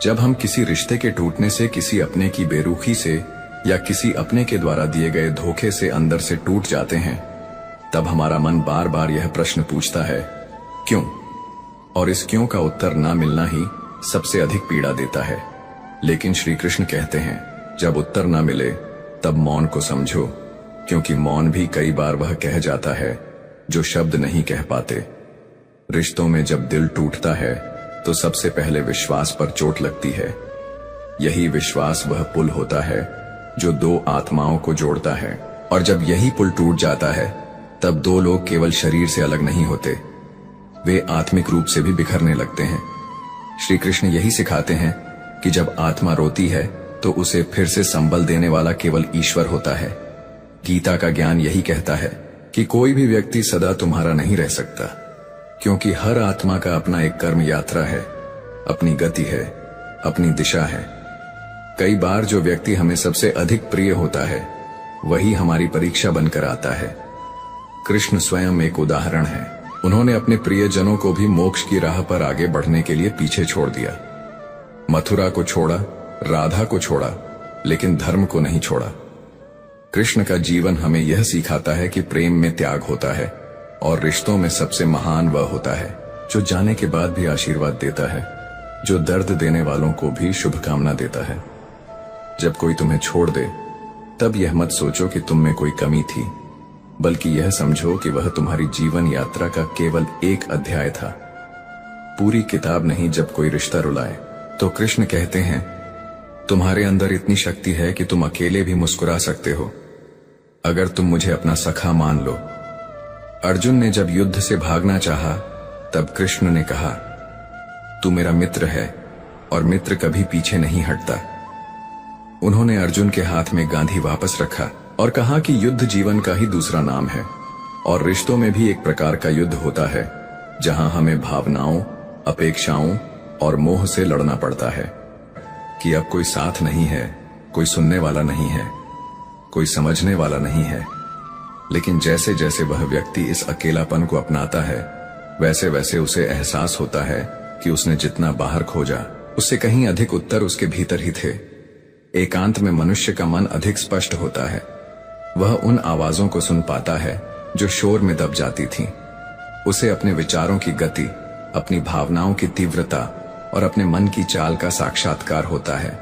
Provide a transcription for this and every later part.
जब हम किसी रिश्ते के टूटने से, किसी अपने की बेरुखी से या किसी अपने के द्वारा दिए गए धोखे से अंदर से टूट जाते हैं, तब हमारा मन बार बार यह प्रश्न पूछता है, क्यों? और इस क्यों का उत्तर ना मिलना ही सबसे अधिक पीड़ा देता है। लेकिन श्री कृष्ण कहते हैं, जब उत्तर ना मिले तब मौन को समझो, क्योंकि मौन भी कई बार वह कह जाता है जो शब्द नहीं कह पाते। रिश्तों में जब दिल टूटता है तो सबसे पहले विश्वास पर चोट लगती है। यही विश्वास वह पुल होता है जो दो आत्माओं को जोड़ता है, और जब यही पुल टूट जाता है तब दो लोग केवल शरीर से अलग नहीं होते, वे आत्मिक रूप से भी बिखरने लगते हैं। श्री कृष्ण यही सिखाते हैं कि जब आत्मा रोती है तो उसे फिर से संबल देने वाला केवल ईश्वर होता है। गीता का ज्ञान यही कहता है कि कोई भी व्यक्ति सदा तुम्हारा नहीं रह सकता, क्योंकि हर आत्मा का अपना एक कर्म यात्रा है, अपनी गति है, अपनी दिशा है। कई बार जो व्यक्ति हमें सबसे अधिक प्रिय होता है वही हमारी परीक्षा बनकर आता है। कृष्ण स्वयं एक उदाहरण है। उन्होंने अपने प्रियजनों को भी मोक्ष की राह पर आगे बढ़ने के लिए पीछे छोड़ दिया। मथुरा को छोड़ा, राधा को छोड़ा, लेकिन धर्म को नहीं छोड़ा। कृष्ण का जीवन हमें यह सिखाता है कि प्रेम में त्याग होता है, और रिश्तों में सबसे महान वह होता है जो जाने के बाद भी आशीर्वाद देता है, जो दर्द देने वालों को भी शुभकामना देता है। जब कोई तुम्हें छोड़ दे तब यह मत सोचो कि तुम में कोई कमी थी, बल्कि यह समझो कि वह तुम्हारी जीवन यात्रा का केवल एक अध्याय था, पूरी किताब नहीं। जब कोई रिश्ता रुलाए तो कृष्ण कहते हैं, तुम्हारे अंदर इतनी शक्ति है कि तुम अकेले भी मुस्कुरा सकते हो, अगर तुम मुझे अपना सखा मान लो। अर्जुन ने जब युद्ध से भागना चाहा तब कृष्ण ने कहा, तू मेरा मित्र है और मित्र कभी पीछे नहीं हटता। उन्होंने अर्जुन के हाथ में गांधी वापस रखा और कहा कि युद्ध जीवन का ही दूसरा नाम है, और रिश्तों में भी एक प्रकार का युद्ध होता है जहां हमें भावनाओं, अपेक्षाओं और मोह से लड़ना पड़ता है कि अब कोई साथ नहीं है, कोई सुनने वाला नहीं है, कोई समझने वाला नहीं है। लेकिन जैसे जैसे वह व्यक्ति इस अकेलापन को अपनाता है, वैसे वैसे उसे एहसास होता है कि उसने जितना बाहर खोजा उससे कहीं अधिक उत्तर उसके भीतर ही थे। एकांत में मनुष्य का मन अधिक स्पष्ट होता है। वह उन आवाजों को सुन पाता है जो शोर में दब जाती थीं। उसे अपने विचारों की गति, अपनी भावनाओं की तीव्रता और अपने मन की चाल का साक्षात्कार होता है।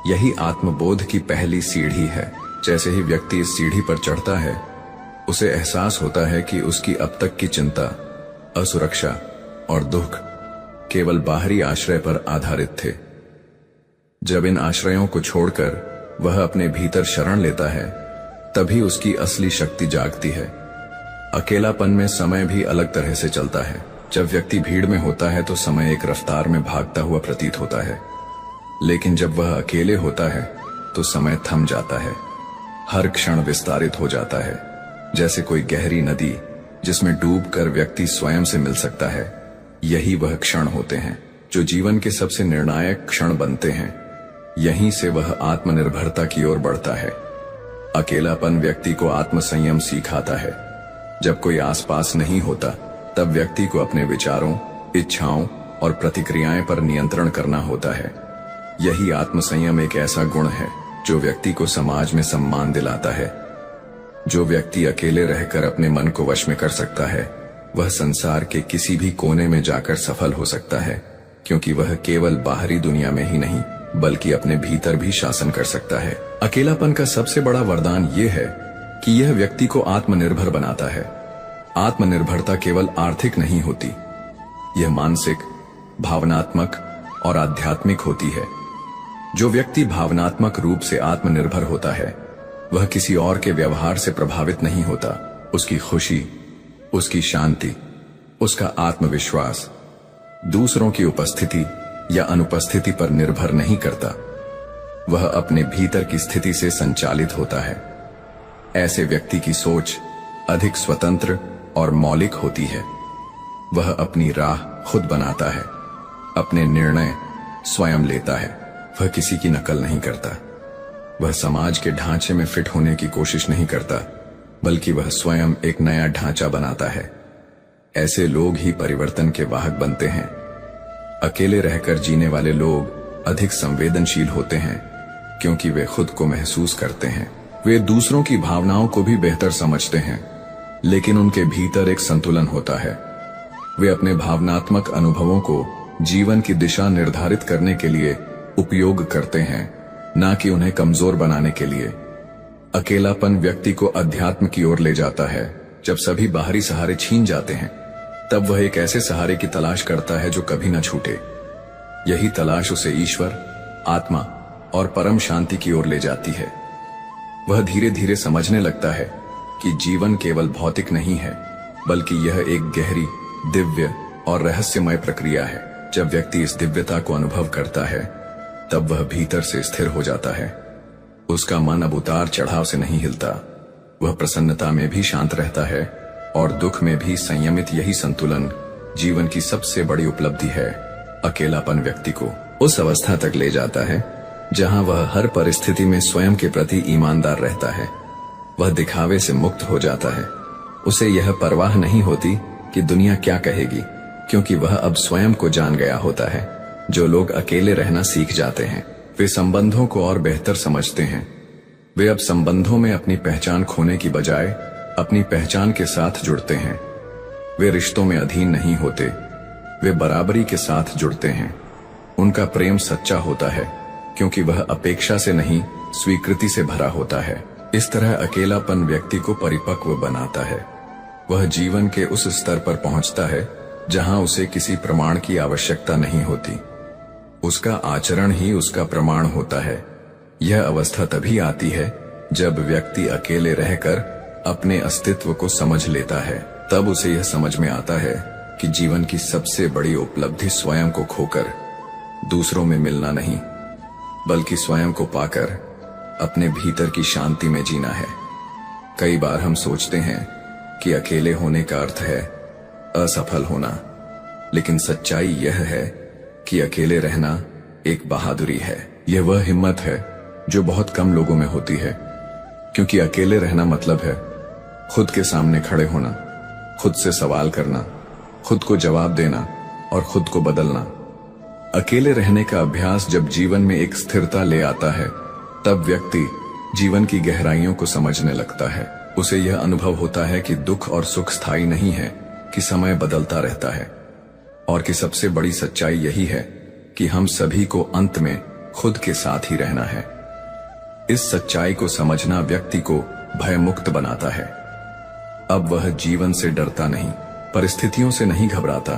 यही आत्मबोध की पहली सीढ़ी है। जैसे ही व्यक्ति इस सीढ़ी पर चढ़ता है, उसे एहसास होता है कि उसकी अब तक की चिंता, असुरक्षा और दुख केवल बाहरी आश्रय पर आधारित थे। जब इन आश्रयों को छोड़कर वह अपने भीतर शरण लेता है, तभी उसकी असली शक्ति जागती है। अकेलापन में समय भी अलग तरह से चलता है। जब व्यक्ति भीड़ में होता है तो समय एक रफ्तार में भागता हुआ प्रतीत होता है, लेकिन जब वह अकेले होता है तो समय थम जाता है। हर क्षण विस्तारित हो जाता है, जैसे कोई गहरी नदी जिसमें डूबकर व्यक्ति स्वयं से मिल सकता है। यही वह क्षण होते हैं जो जीवन के सबसे निर्णायक क्षण बनते हैं। यहीं से वह आत्मनिर्भरता की ओर बढ़ता है। अकेलापन व्यक्ति को आत्मसंयम सिखाता है। जब कोई आसपास नहीं होता तब व्यक्ति को अपने विचारों, इच्छाओं और प्रतिक्रियाएं पर नियंत्रण करना होता है। यही आत्मसंयम एक ऐसा गुण है जो व्यक्ति को समाज में सम्मान दिलाता है। जो व्यक्ति अकेले रहकर अपने मन को वश में कर सकता है, वह संसार के किसी भी कोने में जाकर सफल हो सकता है, क्योंकि वह केवल बाहरी दुनिया में ही नहीं बल्कि अपने भीतर भी शासन कर सकता है। अकेलापन का सबसे बड़ा वरदान यह है कि यह व्यक्ति को आत्मनिर्भर बनाता है। आत्मनिर्भरता केवल आर्थिक नहीं होती, यह मानसिक, भावनात्मक और आध्यात्मिक होती है। जो व्यक्ति भावनात्मक रूप से आत्मनिर्भर होता है, वह किसी और के व्यवहार से प्रभावित नहीं होता। उसकी खुशी, उसकी शांति, उसका आत्मविश्वास दूसरों की उपस्थिति या अनुपस्थिति पर निर्भर नहीं करता। वह अपने भीतर की स्थिति से संचालित होता है। ऐसे व्यक्ति की सोच अधिक स्वतंत्र और मौलिक होती है। वह अपनी राह खुद बनाता है, अपने निर्णय स्वयं लेता है। वह किसी की नकल नहीं करता। वह समाज के ढांचे में फिट होने की कोशिश नहीं करता, बल्कि वह स्वयं एक नया ढांचा बनाता है। ऐसे लोग ही परिवर्तन के वाहक बनते हैं। अकेले रहकर जीने वाले लोग अधिक संवेदनशील होते हैं, क्योंकि वे खुद को महसूस करते हैं। वे दूसरों की भावनाओं को भी बेहतर समझते हैं, लेकिन उनके भीतर एक संतुलन होता है। वे अपने भावनात्मक अनुभवों को जीवन की दिशा निर्धारित करने के लिए उपयोग करते हैं, ना कि उन्हें कमजोर बनाने के लिए। अकेलापन व्यक्ति को अध्यात्म की ओर ले जाता है। जब सभी बाहरी सहारे छीन जाते हैं, तब वह एक ऐसे सहारे की तलाश करता है जो कभी न छूटे। यही तलाश उसे ईश्वर, आत्मा और परम शांति की ओर ले जाती है। वह धीरे धीरे समझने लगता है कि जीवन केवल भौतिक नहीं है, बल्कि यह एक गहरी, दिव्य और रहस्यमय प्रक्रिया है। जब व्यक्ति इस दिव्यता को अनुभव करता है, तब वह भीतर से स्थिर हो जाता है। उसका मन अब उतार चढ़ाव से नहीं हिलता। वह प्रसन्नता में भी शांत रहता है और दुख में भी संयमित। यही संतुलन जीवन की सबसे बड़ी उपलब्धि है। अकेलापन व्यक्ति को उस अवस्था तक ले जाता है जहां वह हर परिस्थिति में स्वयं के प्रति ईमानदार रहता है। वह दिखावे से मुक्त हो जाता है। उसे यह परवाह नहीं होती कि दुनिया क्या कहेगी, क्योंकि वह अब स्वयं को जान गया होता है। जो लोग अकेले रहना सीख जाते हैं, वे संबंधों को और बेहतर समझते हैं। वे अब संबंधों में अपनी पहचान खोने की बजाय अपनी पहचान के साथ जुड़ते हैं। वे रिश्तों में अधीन नहीं होते, वे बराबरी के साथ जुड़ते हैं। उनका प्रेम सच्चा होता है, क्योंकि वह अपेक्षा से नहीं, स्वीकृति से भरा होता है। इस तरह अकेलापन व्यक्ति को परिपक्व बनाता है। वह जीवन के उस स्तर पर पहुंचता है जहां उसे किसी प्रमाण की आवश्यकता नहीं होती। उसका आचरण ही उसका प्रमाण होता है। यह अवस्था तभी आती है जब व्यक्ति अकेले रहकर अपने अस्तित्व को समझ लेता है। तब उसे यह समझ में आता है कि जीवन की सबसे बड़ी उपलब्धि स्वयं को खोकर दूसरों में मिलना नहीं, बल्कि स्वयं को पाकर अपने भीतर की शांति में जीना है। कई बार हम सोचते हैं कि अकेले होने का अर्थ है असफल होना, लेकिन सच्चाई यह है कि अकेले रहना एक बहादुरी है। यह वह हिम्मत है जो बहुत कम लोगों में होती है, क्योंकि अकेले रहना मतलब है खुद के सामने खड़े होना, खुद से सवाल करना, खुद को जवाब देना और खुद को बदलना। अकेले रहने का अभ्यास जब जीवन में एक स्थिरता ले आता है, तब व्यक्ति जीवन की गहराइयों को समझने लगता है। उसे यह अनुभव होता है कि दुख और सुख स्थायी नहीं है, कि समय बदलता रहता है, और कि सबसे बड़ी सच्चाई यही है कि हम सभी को अंत में खुद के साथ ही रहना है। इस सच्चाई को समझना व्यक्ति को भयमुक्त बनाता है। अब वह जीवन से डरता नहीं, परिस्थितियों से नहीं घबराता,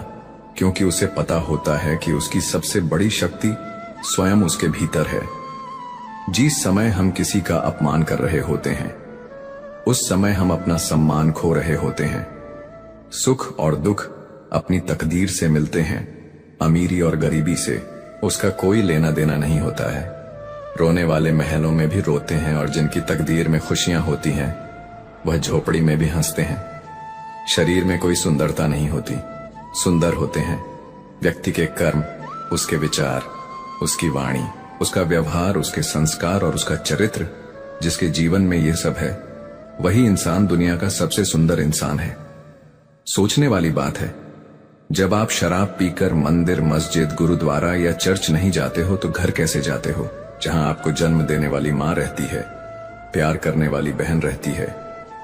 क्योंकि उसे पता होता है कि उसकी सबसे बड़ी शक्ति स्वयं उसके भीतर है। जिस समय हम किसी का अपमान कर रहे होते हैं, उस समय हम अपना सम्मान खो रहे होते हैं। सुख और दुख अपनी तकदीर से मिलते हैं, अमीरी और गरीबी से उसका कोई लेना देना नहीं होता है। रोने वाले महलों में भी रोते हैं, और जिनकी तकदीर में खुशियां होती हैं, वह झोपड़ी में भी हंसते हैं। शरीर में कोई सुंदरता नहीं होती, सुंदर होते हैं व्यक्ति के कर्म, उसके विचार, उसकी वाणी, उसका व्यवहार, उसके संस्कार और उसका चरित्र। जिसके जीवन में यह सब है, वही इंसान दुनिया का सबसे सुंदर इंसान है। सोचने वाली बात है, जब आप शराब पीकर मंदिर, मस्जिद, गुरुद्वारा या चर्च नहीं जाते हो, तो घर कैसे जाते हो, जहां आपको जन्म देने वाली मां रहती है, प्यार करने वाली बहन रहती है,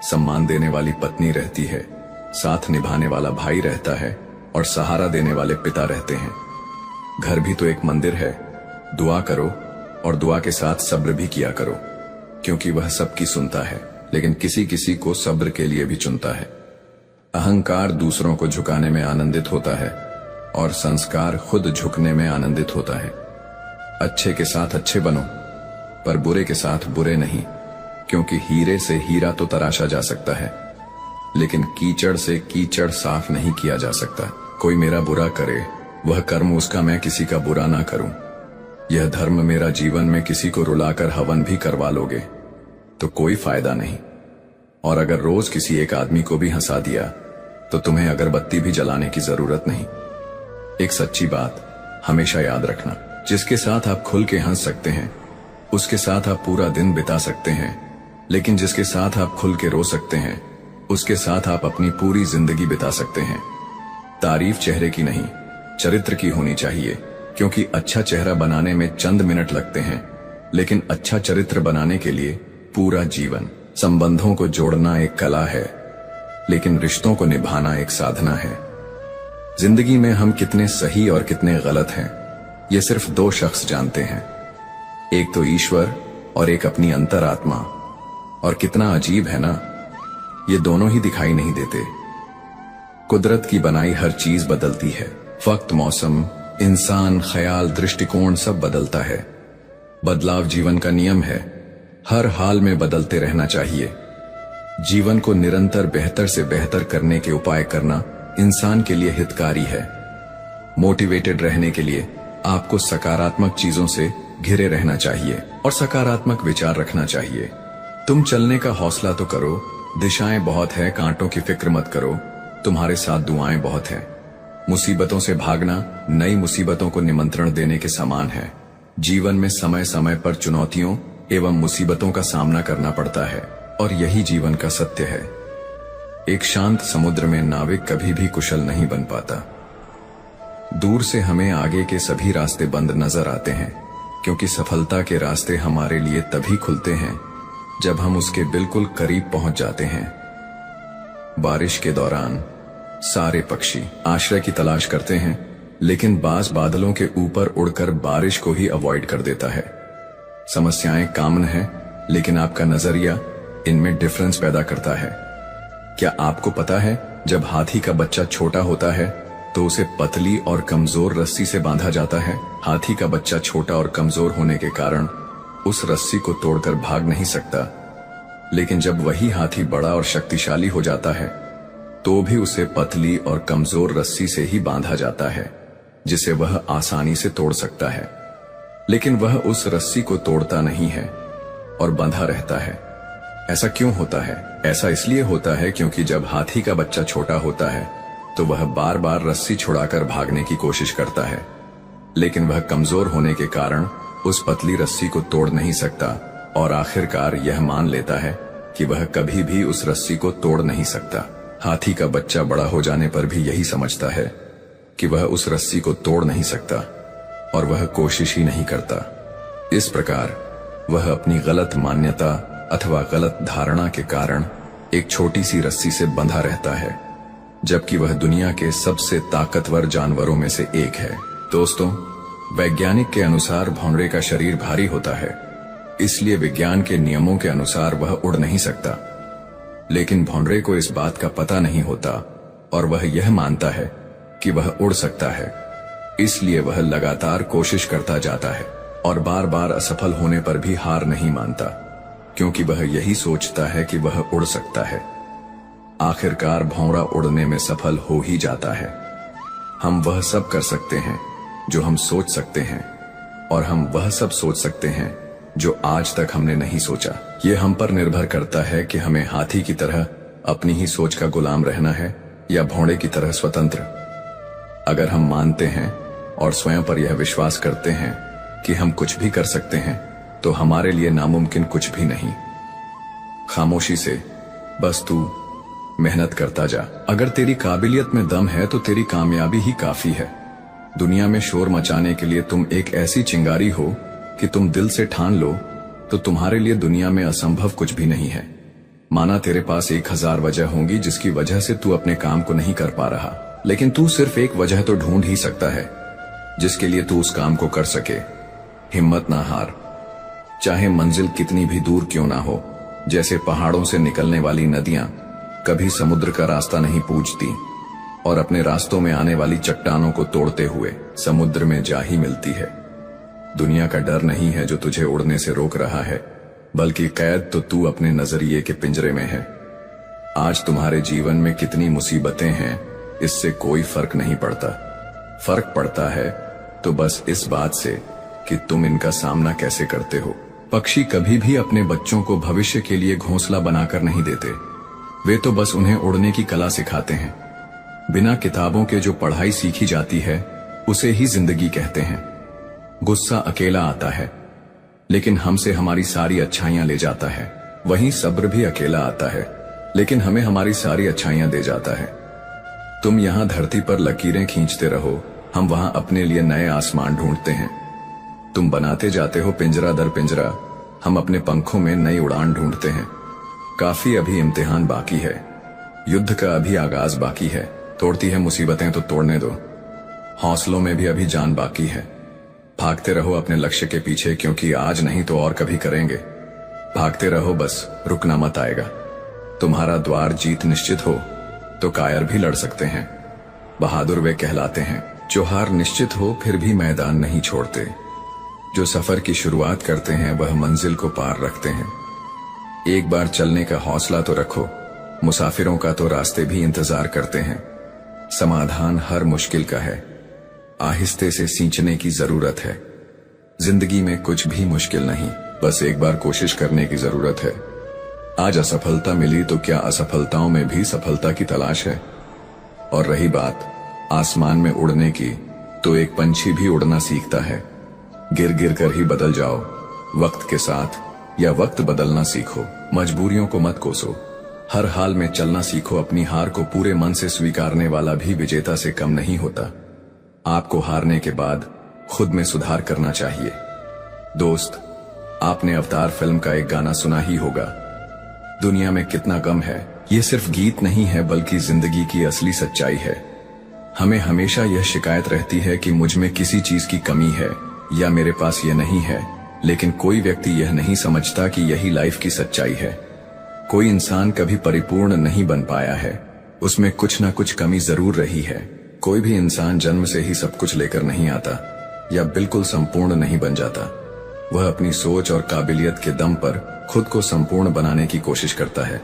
सम्मान देने वाली पत्नी रहती है, साथ निभाने वाला भाई रहता है और सहारा देने वाले पिता रहते हैं। घर भी तो एक मंदिर है। दुआ करो, और दुआ के साथ सब्र भी किया करो, क्योंकि वह सबकी सुनता है, लेकिन किसी किसी को सब्र के लिए भी चुनता है। अहंकार दूसरों को झुकाने में आनंदित होता है, और संस्कार खुद झुकने में आनंदित होता है। अच्छे के साथ अच्छे बनो, पर बुरे के साथ बुरे नहीं, क्योंकि हीरे से हीरा तो तराशा जा सकता है, लेकिन कीचड़ से कीचड़ साफ नहीं किया जा सकता। कोई मेरा बुरा करे, वह कर्म उसका, मैं किसी का बुरा ना करूं। यह धर्म मेरा जीवन में किसी को रुलाकर हवन भी करवा लोगे तो कोई फायदा नहीं, और अगर रोज किसी एक आदमी को भी हंसा दिया तो तुम्हें अगरबत्ती भी जलाने की जरूरत नहीं। एक सच्ची बात हमेशा याद रखना, जिसके साथ आप खुल के हंस सकते हैं, उसके साथ आप पूरा दिन बिता सकते हैं, लेकिन जिसके साथ आप खुल के रो सकते हैं, उसके साथ आप अपनी पूरी जिंदगी बिता सकते हैं। तारीफ चेहरे की नहीं, चरित्र की होनी चाहिए, क्योंकि अच्छा चेहरा बनाने में चंद मिनट लगते हैं, लेकिन अच्छा चरित्र बनाने के लिए पूरा जीवन। संबंधों को जोड़ना एक कला है, लेकिन रिश्तों को निभाना एक साधना है। जिंदगी में हम कितने सही और कितने गलत हैं, ये सिर्फ दो शख्स जानते हैं, एक तो ईश्वर और एक अपनी अंतरात्मा। और कितना अजीब है ना, ये दोनों ही दिखाई नहीं देते। कुदरत की बनाई हर चीज बदलती है, वक्त, मौसम, इंसान, ख्याल, दृष्टिकोण सब बदलता है। बदलाव जीवन का नियम है, हर हाल में बदलते रहना चाहिए। जीवन को निरंतर बेहतर से बेहतर करने के उपाय करना इंसान के लिए हितकारी है। मोटिवेटेड रहने के लिए आपको सकारात्मक चीजों से घिरे रहना चाहिए और सकारात्मक विचार रखना चाहिए। तुम चलने का हौसला तो करो, दिशाएं बहुत है, कांटों की फिक्र मत करो, तुम्हारे साथ दुआएं बहुत है। मुसीबतों से भागना नई मुसीबतों को निमंत्रण देने के समान है। जीवन में समय समय पर चुनौतियों एवं मुसीबतों का सामना करना पड़ता है और यही जीवन का सत्य है। एक शांत समुद्र में नाविक कभी भी कुशल नहीं बन पाता। दूर से हमें आगे के सभी रास्ते बंद नजर आते हैं, क्योंकि सफलता के रास्ते हमारे लिए तभी खुलते हैं जब हम उसके बिल्कुल करीब पहुंच जाते हैं। बारिश के दौरान सारे पक्षी आश्रय की तलाश करते हैं, लेकिन बाज बादलों के ऊपर उड़कर बारिश को ही अवॉइड कर देता है। समस्याएं कॉमन है, लेकिन आपका नजरिया इनमें डिफरेंस पैदा करता है। क्या आपको पता है, जब हाथी का बच्चा छोटा होता है तो उसे पतली और कमजोर रस्सी से बांधा जाता है। हाथी का बच्चा छोटा और कमजोर होने के कारण उस रस्सी को तोड़कर भाग नहीं सकता, लेकिन जब वही हाथी बड़ा और शक्तिशाली हो जाता है तो भी उसे पतली और कमजोर रस्सी से ही बांधा जाता है, जिसे वह आसानी से तोड़ सकता है। लेकिन वह उस रस्सी को तोड़ता नहीं है और बंधा रहता है। ऐसा क्यों होता है? ऐसा इसलिए होता है क्योंकि जब हाथी का बच्चा छोटा होता है तो वह बार बार रस्सी छुड़ाकर भागने की कोशिश करता है, लेकिन वह कमजोर होने के कारण उस पतली रस्सी को तोड़ नहीं सकता और आखिरकार यह मान लेता है कि वह कभी भी उस रस्सी को तोड़ नहीं सकता। हाथी का बच्चा बड़ा हो जाने पर भी यही समझता है कि वह उस रस्सी को तोड़ नहीं सकता और वह कोशिश ही नहीं करता। इस प्रकार वह अपनी गलत मान्यता अथवा गलत धारणा के कारण एक छोटी सी रस्सी से बंधा रहता है, जबकि वह दुनिया के सबसे ताकतवर जानवरों में से एक है। दोस्तों, वैज्ञानिक के अनुसार भौंरे का शरीर भारी होता है, इसलिए विज्ञान के नियमों के अनुसार वह उड़ नहीं सकता। लेकिन भौंरे को इस बात का पता नहीं होता और वह यह मानता है कि वह उड़ सकता है, इसलिए वह लगातार कोशिश करता जाता है और बार बार असफल होने पर भी हार नहीं मानता, क्योंकि वह यही सोचता है कि वह उड़ सकता है। आखिरकार भौंरा उड़ने में सफल हो ही जाता है। हम वह सब कर सकते हैं जो हम सोच सकते हैं, और हम वह सब सोच सकते हैं जो आज तक हमने नहीं सोचा। ये हम पर निर्भर करता है कि हमें हाथी की तरह अपनी ही सोच का गुलाम रहना है या भौंरे की तरह स्वतंत्र। अगर हम मानते हैं और स्वयं पर यह विश्वास करते हैं कि हम कुछ भी कर सकते हैं, तो हमारे लिए नामुमकिन कुछ भी नहीं। खामोशी से बस तू मेहनत करता जा। अगर तेरी काबिलियत में दम है तो तेरी कामयाबी ही काफी है। दुनिया में शोर मचाने के लिए तुम एक ऐसी चिंगारी हो कि तुम दिल से ठान लो तो तुम्हारे लिए दुनिया में असंभव कुछ भी नहीं है। माना तेरे पास 1000 वजह होंगी जिसकी वजह से तू अपने काम को नहीं कर पा रहा, लेकिन तू सिर्फ एक वजह तो ढूंढ ही सकता है जिसके लिए तू उस काम को कर सके। हिम्मत ना हार, चाहे मंजिल कितनी भी दूर क्यों ना हो। जैसे पहाड़ों से निकलने वाली नदियां कभी समुद्र का रास्ता नहीं पूछती और अपने रास्तों में आने वाली चट्टानों को तोड़ते हुए समुद्र में जा ही मिलती है। दुनिया का डर नहीं है जो तुझे उड़ने से रोक रहा है, बल्कि कैद तो तू अपने नजरिए के पिंजरे में है। आज तुम्हारे जीवन में कितनी मुसीबतें हैं, इससे कोई फर्क नहीं पड़ता। फर्क पड़ता है तो बस इस बात से कि तुम इनका सामना कैसे करते हो। पक्षी कभी भी अपने बच्चों को भविष्य के लिए घोंसला बनाकर नहीं देते, वे तो बस उन्हें उड़ने की कला सिखाते हैं। बिना किताबों के जो पढ़ाई सीखी जाती है उसे ही जिंदगी कहते हैं। गुस्सा अकेला आता है, लेकिन हमसे हमारी सारी अच्छाइयां ले जाता है। वहीं सब्र भी अकेला आता है, लेकिन हमें हमारी सारी अच्छाइयां दे जाता है। तुम यहां धरती पर लकीरें खींचते रहो, हम वहां अपने लिए नए आसमान ढूंढते हैं। तुम बनाते जाते हो पिंजरा दर पिंजरा, हम अपने पंखों में नई उड़ान ढूंढते हैं। काफी अभी इम्तिहान बाकी है, युद्ध का अभी आगाज बाकी है। तोड़ती है मुसीबतें तो तोड़ने दो, हौसलों में भी अभी जान बाकी है। भागते रहो अपने लक्ष्य के पीछे, क्योंकि आज नहीं तो और कभी करेंगे। भागते रहो बस, रुकना मत आएगा। तुम्हारा द्वार जीत निश्चित हो तो कायर भी लड़ सकते हैं। बहादुर वे कहलाते हैं जो हार निश्चित हो फिर भी मैदान नहीं छोड़ते। जो सफर की शुरुआत करते हैं वह मंजिल को पार रखते हैं। एक बार चलने का हौसला तो रखो, मुसाफिरों का तो रास्ते भी इंतजार करते हैं। समाधान हर मुश्किल का है, आहिस्ते से सींचने की जरूरत है। जिंदगी में कुछ भी मुश्किल नहीं, बस एक बार कोशिश करने की जरूरत है। आज असफलता मिली तो क्या असफलताओं में भी सफलता की तलाश है? और रही बात आसमान में उड़ने की, तो एक पंछी भी उड़ना सीखता है। गिर गिर कर ही बदल जाओ वक्त के साथ, या वक्त बदलना सीखो। मजबूरियों को मत कोसो, हर हाल में चलना सीखो। अपनी हार को पूरे मन से स्वीकारने वाला भी विजेता से कम नहीं होता। आपको हारने के बाद खुद में सुधार करना चाहिए। दोस्त, आपने अवतार फिल्म का एक गाना सुना ही होगा, दुनिया में कितना गम है। ये सिर्फ गीत नहीं है बल्कि जिंदगी की असली सच्चाई है। हमें हमेशा यह शिकायत रहती है कि मुझ में किसी चीज की कमी है या मेरे पास यह नहीं है, लेकिन कोई व्यक्ति यह नहीं समझता कि यही लाइफ की सच्चाई है। कोई इंसान कभी परिपूर्ण नहीं बन पाया है, उसमें कुछ ना कुछ कमी जरूर रही है। कोई भी इंसान जन्म से ही सब कुछ लेकर नहीं आता या बिल्कुल संपूर्ण नहीं बन जाता। वह अपनी सोच और काबिलियत के दम पर खुद को संपूर्ण बनाने की कोशिश करता है।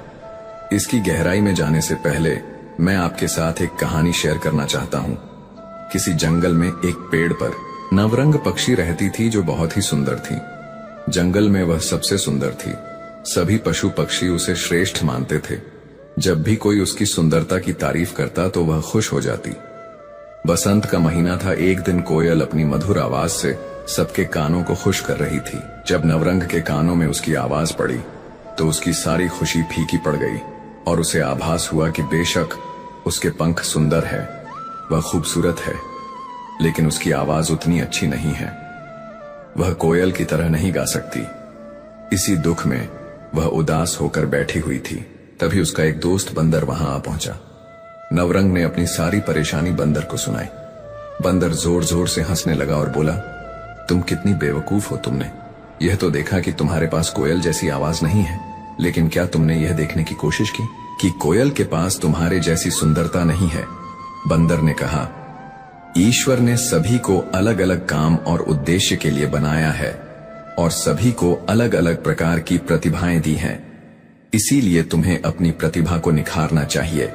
इसकी गहराई में जाने से पहले मैं आपके साथ एक कहानी शेयर करना चाहता हूँ। किसी जंगल में एक पेड़ पर नवरंग पक्षी रहती थी जो बहुत ही सुंदर थी। जंगल में वह सबसे सुंदर थी। सभी पशु पक्षी उसे श्रेष्ठ मानते थे। जब भी कोई उसकी सुंदरता की तारीफ करता तो वह खुश हो जाती। बसंत का महीना था। एक दिन कोयल अपनी मधुर आवाज से सबके कानों को खुश कर रही थी। जब नवरंग के कानों में उसकी आवाज पड़ी तो उसकी सारी खुशी फीकी पड़ गई और उसे आभास हुआ कि बेशक उसके पंख सुंदर है, वह खूबसूरत है, लेकिन उसकी आवाज उतनी अच्छी नहीं है। वह कोयल की तरह नहीं गा सकती। इसी दुख में वह उदास होकर बैठी हुई थी। तभी उसका एक दोस्त बंदर वहां आ पहुंचा। नवरंग ने अपनी सारी परेशानी बंदर को सुनाई। बंदर जोर जोर से हंसने लगा और बोला, तुम कितनी बेवकूफ हो। तुमने यह तो देखा कि तुम्हारे पास कोयल जैसी आवाज नहीं है, लेकिन क्या तुमने यह देखने की कोशिश की कि कोयल के पास तुम्हारे जैसी सुंदरता नहीं है? बंदर ने कहा, ईश्वर ने सभी को अलग अलग काम और उद्देश्य के लिए बनाया है और सभी को अलग अलग प्रकार की प्रतिभाएं दी हैं। इसीलिए तुम्हें अपनी प्रतिभा को निखारना चाहिए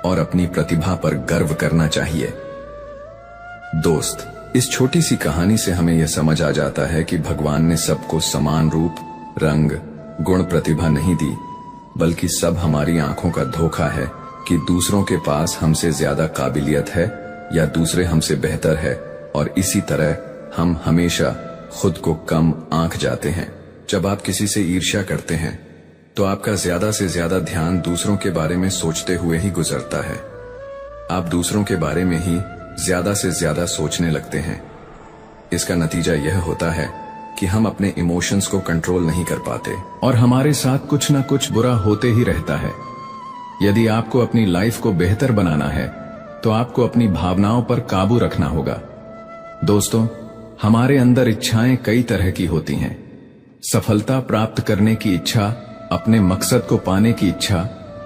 और अपनी प्रतिभा पर गर्व करना चाहिए। दोस्त, इस छोटी सी कहानी से हमें यह समझ आ जाता है कि भगवान ने सबको समान रूप, रंग, गुण, प्रतिभा नहीं दी, बल्कि सब हमारी आंखों का धोखा है कि दूसरों के पास हमसे ज्यादा काबिलियत है या दूसरे हमसे बेहतर है, और इसी तरह हम हमेशा खुद को कम आंक जाते हैं। जब आप किसी से ईर्ष्या करते हैं तो आपका ज्यादा से ज्यादा ध्यान दूसरों के बारे में सोचते हुए ही गुजरता है। आप दूसरों के बारे में ही ज्यादा से ज्यादा सोचने लगते हैं। इसका नतीजा यह होता है कि हम अपने इमोशंस को कंट्रोल नहीं कर पाते और हमारे साथ कुछ ना कुछ बुरा होते ही रहता है। यदि आपको अपनी लाइफ को बेहतर बनाना है तो आपको अपनी भावनाओं पर काबू रखना होगा। दोस्तों, हमारे अंदर इच्छाएं कई तरह की होती हैं। सफलता प्राप्त करने की इच्छा, अपने मकसद को पाने की इच्छा,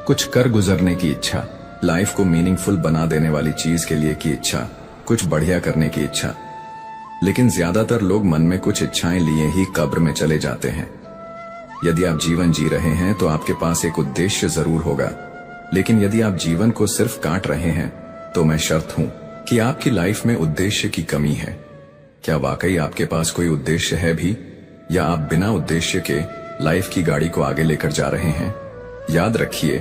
कुछ कर गुजरने की इच्छा, लाइफ को मीनिंगफुल बना देने वाली चीज के लिए की इच्छा, कुछ बढ़िया करने की इच्छा। लेकिन ज्यादातर लोग मन में कुछ इच्छाएं लिए ही कब्र में चले जाते हैं। यदि आप जीवन जी रहे हैं तो आपके पास एक उद्देश्य जरूर होगा, लेकिन यदि आप जीवन को सिर्फ काट रहे हैं तो मैं शर्त हूं कि आपकी लाइफ में उद्देश्य की कमी है। क्या वाकई आपके पास कोई उद्देश्य है भी, या आप बिना उद्देश्य के लाइफ की गाड़ी को आगे लेकर जा रहे हैं? याद रखिए,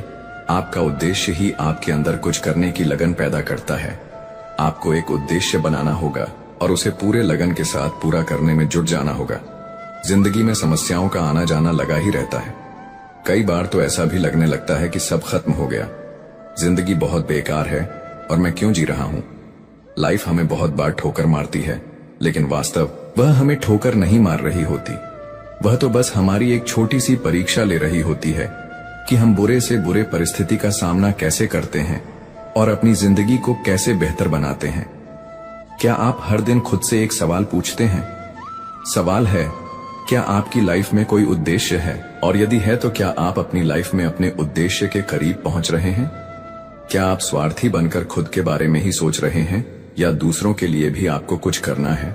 आपका उद्देश्य ही आपके अंदर कुछ करने की लगन पैदा करता है। आपको एक उद्देश्य बनाना होगा और उसे पूरे लगन के साथ पूरा करने में जुट जाना होगा। जिंदगी में समस्याओं का आना जाना लगा ही रहता है। कई बार तो ऐसा भी लगने लगता है कि सब खत्म हो गया, जिंदगी बहुत बेकार है और मैं क्यों जी रहा हूं। लाइफ हमें बहुत बार ठोकर मारती है, लेकिन वास्तव वह हमें ठोकर नहीं मार रही होती। वह तो बस हमारी एक छोटी सी परीक्षा ले रही होती है कि हम बुरे से बुरे परिस्थिति का सामना कैसे करते हैं और अपनी जिंदगी को कैसे बेहतर बनाते हैं। क्या आप हर दिन खुद से एक सवाल पूछते हैं? सवाल है, क्या आपकी लाइफ में कोई उद्देश्य है? और यदि है तो क्या आप अपनी लाइफ में अपने उद्देश्य के करीब पहुंच रहे हैं? क्या आप स्वार्थी बनकर खुद के बारे में ही सोच रहे हैं या दूसरों के लिए भी आपको कुछ करना है?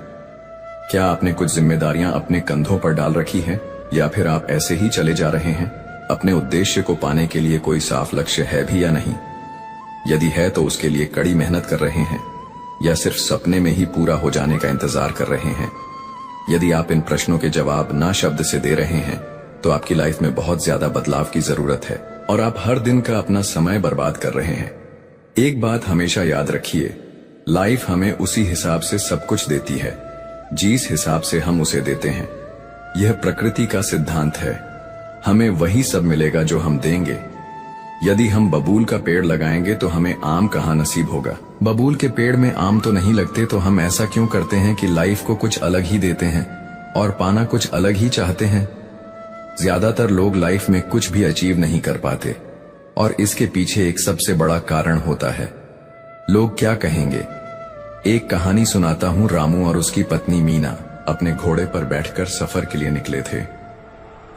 क्या आपने कुछ जिम्मेदारियां अपने कंधों पर डाल रखी हैं या फिर आप ऐसे ही चले जा रहे हैं? अपने उद्देश्य को पाने के लिए कोई साफ लक्ष्य है भी या नहीं? यदि है तो उसके लिए कड़ी मेहनत कर रहे हैं या सिर्फ सपने में ही पूरा हो जाने का इंतजार कर रहे हैं? यदि आप इन प्रश्नों के जवाब ना शब्द से दे रहे हैं तो आपकी लाइफ में बहुत ज्यादा बदलाव की जरूरत है और आप हर दिन का अपना समय बर्बाद कर रहे हैं। एक बात हमेशा याद रखिए, लाइफ हमें उसी हिसाब से सब कुछ देती है जिस हिसाब से हम उसे देते हैं। यह प्रकृति का सिद्धांत है। हमें वही सब मिलेगा जो हम देंगे। यदि हम बबूल का पेड़ लगाएंगे तो हमें आम कहाँ नसीब होगा? बबूल के पेड़ में आम तो नहीं लगते, तो हम ऐसा क्यों करते हैं कि लाइफ को कुछ अलग ही देते हैं और पाना कुछ अलग ही चाहते हैं? ज्यादातर लोग लाइफ में कुछ भी अचीव नहीं कर पाते और इसके पीछे एक सबसे बड़ा कारण होता है, लोग क्या कहेंगे। एक कहानी सुनाता हूं। रामू और उसकी पत्नी मीना अपने घोड़े पर बैठकर सफर के लिए निकले थे।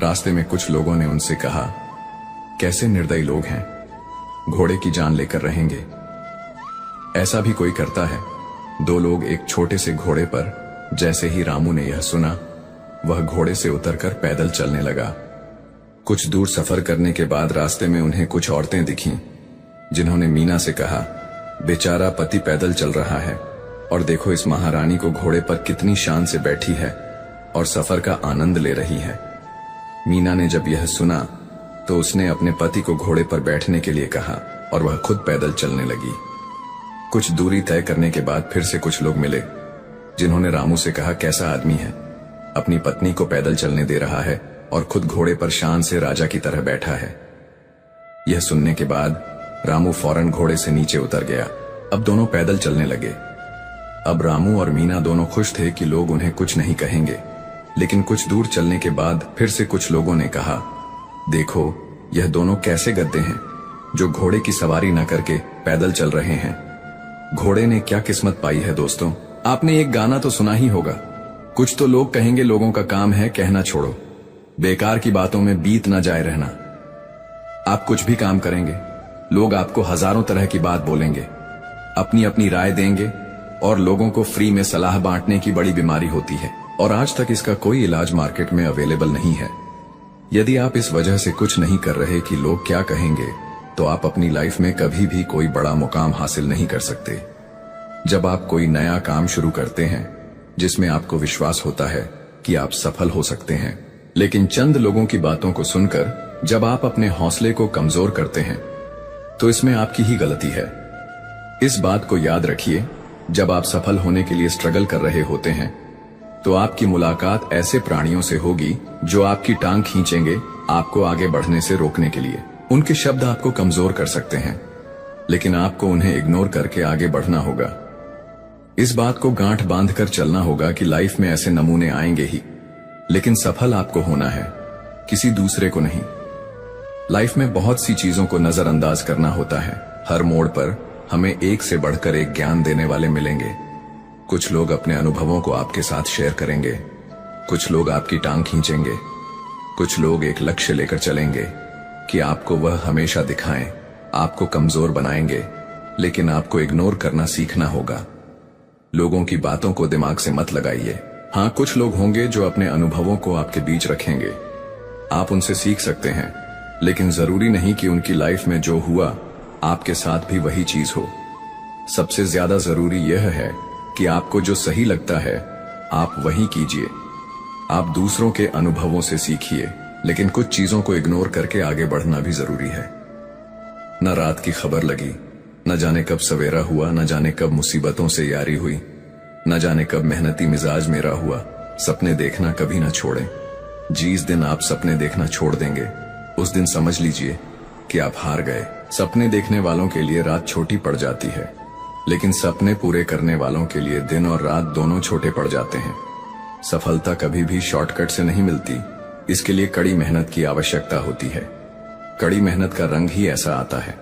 रास्ते में कुछ लोगों ने उनसे कहा, कैसे निर्दयी लोग हैं, घोड़े की जान लेकर रहेंगे। ऐसा भी कोई करता है? दो लोग एक छोटे से घोड़े पर। जैसे ही रामू ने यह सुना, वह घोड़े से उतरकर पैदल चलने लगा। कुछ दूर सफर करने के बाद रास्ते में उन्हें कुछ औरतें दिखीं, जिन्होंने मीना से कहा, बेचारा पति पैदल चल रहा है और देखो इस महारानी को घोड़े पर कितनी शान से बैठी है और सफर का आनंद ले रही है। मीना ने जब यह सुना तो उसने अपने पति को घोड़े पर बैठने के लिए कहा और वह खुद पैदल चलने लगी। कुछ दूरी तय करने के बाद फिर से कुछ लोग मिले, जिन्होंने रामू से कहा, कैसा आदमी है, अपनी पत्नी को पैदल चलने दे रहा है और खुद घोड़े पर शान से राजा की तरह बैठा है। यह सुनने के बाद रामू फौरन घोड़े से नीचे उतर गया। अब दोनों पैदल चलने लगे। अब रामू और मीना दोनों खुश थे कि लोग उन्हें कुछ नहीं कहेंगे, लेकिन कुछ दूर चलने के बाद फिर से कुछ लोगों ने कहा, देखो यह दोनों कैसे गद्दे हैं जो घोड़े की सवारी न करके पैदल चल रहे हैं। घोड़े ने क्या किस्मत पाई है दोस्तों। आपने एक गाना तो सुना ही होगा, कुछ तो लोग कहेंगे, लोगों का काम है कहना छोड़ो, बेकार की बातों में बीत न जाए रहना। आप कुछ भी काम करेंगे, लोग आपको हजारों तरह की बात बोलेंगे, अपनी अपनी राय देंगे और लोगों को फ्री में सलाह बांटने की बड़ी बीमारी होती है और आज तक इसका कोई इलाज मार्केट में अवेलेबल नहीं है। यदि आप इस वजह से कुछ नहीं कर रहे कि लोग क्या कहेंगे, तो आप अपनी लाइफ में कभी भी कोई बड़ा मुकाम हासिल नहीं कर सकते। जब आप कोई नया काम शुरू करते हैं जिसमें आपको विश्वास होता है कि आप सफल हो सकते हैं, लेकिन चंद लोगों की बातों को सुनकर जब आप अपने हौसले को कमजोर करते हैं, तो इसमें आपकी ही गलती है। इस बात को याद रखिए, जब आप सफल होने के लिए स्ट्रगल कर रहे होते हैं तो आपकी मुलाकात ऐसे प्राणियों से होगी जो आपकी टांग खींचेंगे आपको आगे बढ़ने से रोकने के लिए। उनके शब्द आपको कमजोर कर सकते हैं, लेकिन आपको उन्हें इग्नोर करके आगे बढ़ना होगा। इस बात को गांठ बांधकर चलना होगा कि लाइफ में ऐसे नमूने आएंगे ही, लेकिन सफल आपको होना है, किसी दूसरे को नहीं। लाइफ में बहुत सी चीजों को नजरअंदाज करना होता है। हर मोड़ पर हमें एक से बढ़कर एक ज्ञान देने वाले मिलेंगे। कुछ लोग अपने अनुभवों को आपके साथ शेयर करेंगे, कुछ लोग आपकी टांग खींचेंगे, कुछ लोग एक लक्ष्य लेकर चलेंगे कि आपको वह हमेशा दिखाएं, आपको कमजोर बनाएंगे, लेकिन आपको इग्नोर करना सीखना होगा। लोगों की बातों को दिमाग से मत लगाइए। हाँ, कुछ लोग होंगे जो अपने अनुभवों को आपके बीच रखेंगे, आप उनसे सीख सकते हैं, लेकिन जरूरी नहीं कि उनकी लाइफ में जो हुआ आपके साथ भी वही चीज हो। सबसे ज्यादा जरूरी यह है कि आपको जो सही लगता है आप वही कीजिए। आप दूसरों के अनुभवों से सीखिए, लेकिन कुछ चीजों को इग्नोर करके आगे बढ़ना भी जरूरी है। न रात की खबर लगी, न जाने कब सवेरा हुआ, न जाने कब मुसीबतों से यारी हुई, न जाने कब मेहनती मिजाज मेरा हुआ। सपने देखना कभी न छोड़ें। जिस दिन आप सपने देखना छोड़ देंगे उस दिन समझ लीजिए कि आप हार गए। सपने देखने वालों के लिए रात छोटी पड़ जाती है, लेकिन सपने पूरे करने वालों के लिए दिन और रात दोनों छोटे पड़ जाते हैं। सफलता कभी भी शॉर्टकट से नहीं मिलती, इसके लिए कड़ी मेहनत की आवश्यकता होती है। कड़ी मेहनत का रंग ही ऐसा आता है।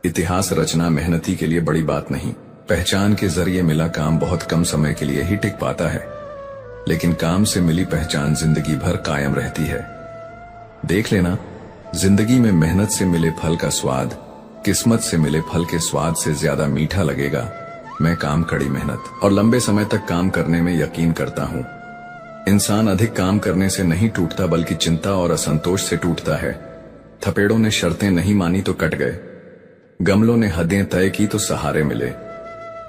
इतिहास रचना मेहनती के लिए बड़ी बात नहीं। पहचान के जरिए मिला काम बहुत कम समय के लिए ही टिक पाता है, लेकिन काम से मिली पहचान जिंदगी भर कायम रहती है। देख लेना, जिंदगी में मेहनत से मिले फल का स्वाद किस्मत से मिले फल के स्वाद से ज्यादा मीठा लगेगा। मैं काम, कड़ी मेहनत और लंबे समय तक काम करने में यकीन करता हूँ। इंसान अधिक काम करने से नहीं टूटता, बल्कि चिंता और असंतोष से टूटता है। थपेड़ों ने शर्तें नहीं मानी तो कट गए, गमलों ने हदें तय की तो सहारे मिले।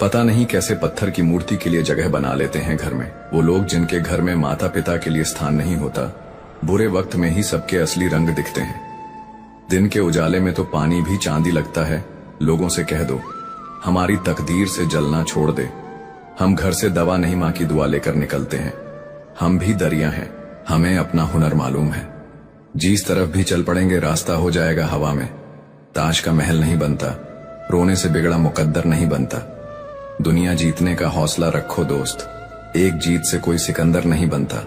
पता नहीं कैसे पत्थर की मूर्ति के लिए जगह बना लेते हैं घर में वो लोग जिनके घर में माता पिता के लिए स्थान नहीं होता। बुरे वक्त में ही सबके असली रंग दिखते हैं। दिन के उजाले में तो पानी भी चांदी लगता है। लोगों से कह दो हमारी तकदीर से जलना छोड़ दे। हम घर से दवा नहीं, मां की दुआ लेकर निकलते हैं। हम भी दरिया हैं, हमें अपना हुनर मालूम है। जिस तरफ भी चल पड़ेंगे रास्ता हो जाएगा हवा में। ताज का महल नहीं बनता, रोने से बिगड़ा मुकद्दर नहीं बनता। दुनिया जीतने का हौसला रखो दोस्त, एक जीत से कोई सिकंदर नहीं बनता।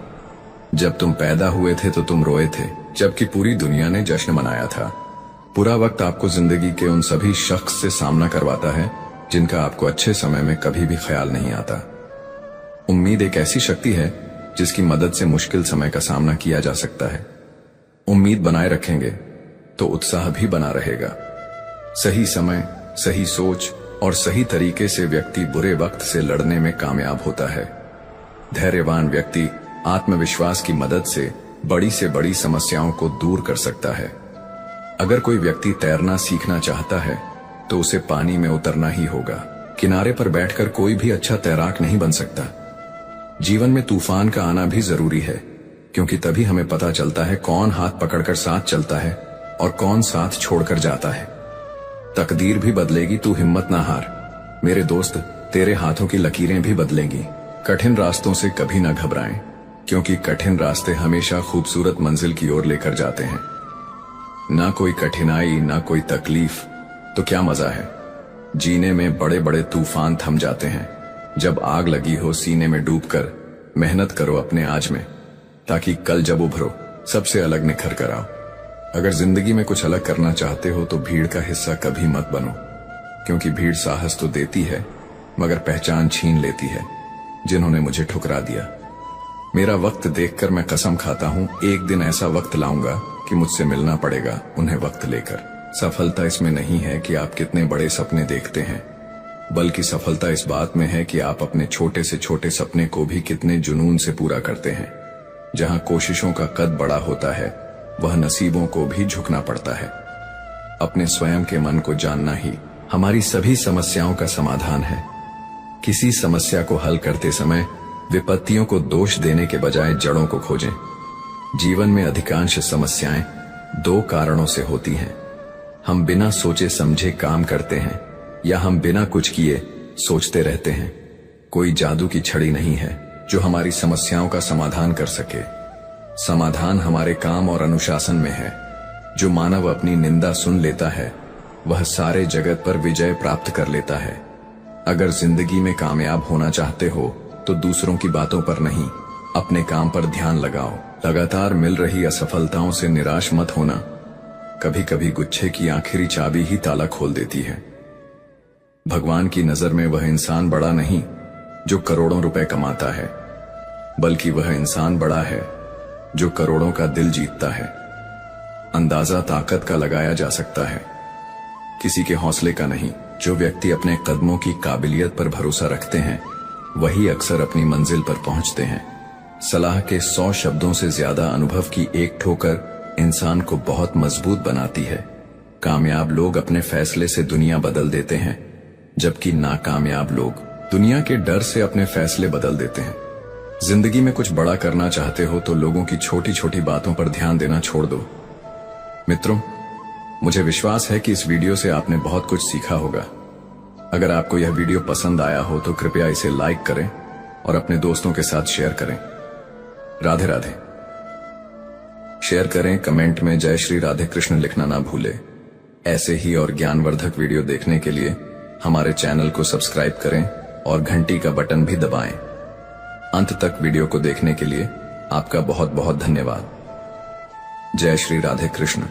जब तुम पैदा हुए थे तो तुम रोए थे, जबकि पूरी दुनिया ने जश्न मनाया था। बुरा वक्त आपको जिंदगी के उन सभी शख्स से सामना करवाता है जिनका आपको अच्छे समय में कभी भी ख्याल नहीं आता। उम्मीद एक ऐसी शक्ति है जिसकी मदद से मुश्किल समय का सामना किया जा सकता है। उम्मीद बनाए रखेंगे तो उत्साह भी बना रहेगा। सही समय, सही सोच और सही तरीके से व्यक्ति बुरे वक्त से लड़ने में कामयाब होता है। धैर्यवान व्यक्ति आत्मविश्वास की मदद से बड़ी समस्याओं को दूर कर सकता है। अगर कोई व्यक्ति तैरना सीखना चाहता है तो उसे पानी में उतरना ही होगा। किनारे पर बैठकर कोई भी अच्छा तैराक नहीं बन सकता। जीवन में तूफान का आना भी जरूरी है, क्योंकि तभी हमें पता चलता है कौन हाथ पकड़कर साथ चलता है और कौन साथ छोड़कर जाता है। तकदीर भी बदलेगी, तू हिम्मत ना हार मेरे दोस्त। तेरे हाथों की लकीरें भी बदलेंगी। कठिन रास्तों से कभी ना घबराएं, क्योंकि कठिन रास्ते हमेशा खूबसूरत मंजिल की ओर लेकर जाते हैं। ना कोई कठिनाई, ना कोई तकलीफ, तो क्या मजा है। जीने में बड़े बड़े तूफान थम जाते हैं जब आग लगी हो सीने में डूबकर। मेहनत करो अपने आज में, ताकि कल जब उभरो सबसे अलग निखर कर आओ। अगर जिंदगी में कुछ अलग करना चाहते हो तो भीड़ का हिस्सा कभी मत बनो, क्योंकि भीड़ साहस तो देती है मगर पहचान छीन लेती है। जिन्होंने मुझे ठुकरा दिया, मेरा वक्त देखकर मैं कसम खाता हूं एक दिन ऐसा वक्त लाऊंगा कि मुझसे मिलना पड़ेगा उन्हें वक्त लेकर। सफलता इसमें नहीं है कि आप कितने बड़े सपने देखते हैं, बल्कि सफलता इस बात में है कि आप अपने छोटे से छोटे सपने को भी कितने जुनून से पूरा करते हैं। जहां कोशिशों का कद बड़ा होता है वह नसीबों को भी झुकना पड़ता है। अपने स्वयं के मन को जानना ही हमारी सभी समस्याओं का समाधान है। किसी समस्या को हल करते समय विपत्तियों को दोष देने के बजाय जड़ों को खोजें। जीवन में अधिकांश समस्याएं दो कारणों से होती हैं। हम बिना सोचे समझे काम करते हैं या हम बिना कुछ किए सोचते रहते हैं। कोई जादू की छड़ी नहीं है जो हमारी समस्याओं का समाधान कर सके। समाधान हमारे काम और अनुशासन में है। जो मानव अपनी निंदा सुन लेता है वह सारे जगत पर विजय प्राप्त कर लेता है। अगर जिंदगी में कामयाब होना चाहते हो तो दूसरों की बातों पर नहीं, अपने काम पर ध्यान लगाओ। लगातार मिल रही असफलताओं से निराश मत होना। कभी कभी गुच्छे की आखिरी चाबी ही ताला खोल देती है। भगवान की नजर में वह इंसान बड़ा नहीं जो करोड़ों रुपए कमाता है, बल्कि वह इंसान बड़ा है जो करोड़ों का दिल जीतता है। अंदाजा ताकत का लगाया जा सकता है, किसी के हौसले का नहीं। जो व्यक्ति अपने कदमों की काबिलियत पर भरोसा रखते हैं वही अक्सर अपनी मंजिल पर पहुंचते हैं। सलाह के 100 शब्दों से ज्यादा अनुभव की एक ठोकर इंसान को बहुत मजबूत बनाती है। कामयाब लोग अपने फैसले से दुनिया बदल देते हैं, जबकि नाकामयाब लोग दुनिया के डर से अपने फैसले बदल देते हैं। जिंदगी में कुछ बड़ा करना चाहते हो तो लोगों की छोटी छोटी बातों पर ध्यान देना छोड़ दो। मित्रों, मुझे विश्वास है कि इस वीडियो से आपने बहुत कुछ सीखा होगा। अगर आपको यह वीडियो पसंद आया हो तो कृपया इसे लाइक करें और अपने दोस्तों के साथ शेयर करें। राधे राधे। शेयर करें, कमेंट में जय श्री राधे कृष्ण लिखना ना भूले। ऐसे ही और ज्ञानवर्धक वीडियो देखने के लिए हमारे चैनल को सब्सक्राइब करें और घंटी का बटन भी दबाएं। अंत तक वीडियो को देखने के लिए आपका बहुत बहुत धन्यवाद। जय श्री राधे कृष्ण।